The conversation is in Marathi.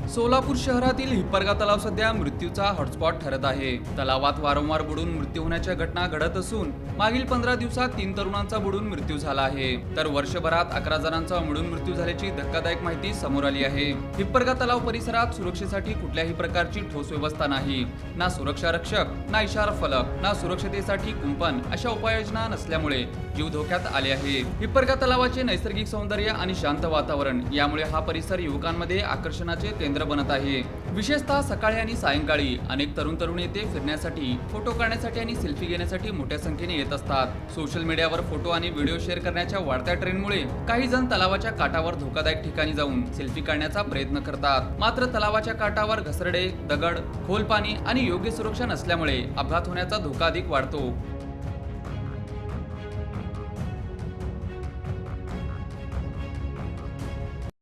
सोलापूर शहरातील हिप्परगा तलाव सध्या मृत्यूचा हॉटस्पॉट ठरत आहे। तलावात वारंवार बुडून मृत्यू होण्याच्या घटना घडत असून मागील 15 दिवसात 3 तरुणांचा बुडून मृत्यू झाला आहे, तर वर्षभरात 11 जणांचा बुडून मृत्यू झाल्याची धक्कादायक माहिती समोर आली आहे। हिप्परगा तलाव परिसरात सुरक्षेसाठी कुठल्याही प्रकारची ठोस व्यवस्था नाही, ना सुरक्षा रक्षक, ना इशारा फलक, ना सुरक्षतेसाठी कुंपण अशा उपाययोजना नसल्यामुळे जीव धोक्यात आले आहे। हिप्परगा तलावाचे नैसर्गिक सौंदर्य आणि शांत वातावरण यामुळे हा परिसर युवकांमध्ये आकर्षणाचे केंद्र बनत आहे। विशेषतः सकाळी आणि सायंकाळी अनेक तरुण येथे फिरण्यासाठी, फोटो काढण्यासाठी आणि सेल्फी घेण्यासाठी मोठ्या संख्येने येत असतात। सोशल मीडियावर फोटो आणि व्हिडिओ शेअर करण्याच्या वाढत्या ट्रेंडमुळे काही जण तलावाच्या काठावर धोकादायक ठिकाणी जाऊन सेल्फी काढण्याचा प्रयत्न करतात। मात्र तलावाच्या काठावर घसरडे, दगड, खोल पाणी आणि योग्य सुरक्षा नसल्यामुळे अपघात होण्याचा धोका अधिक वाढतो।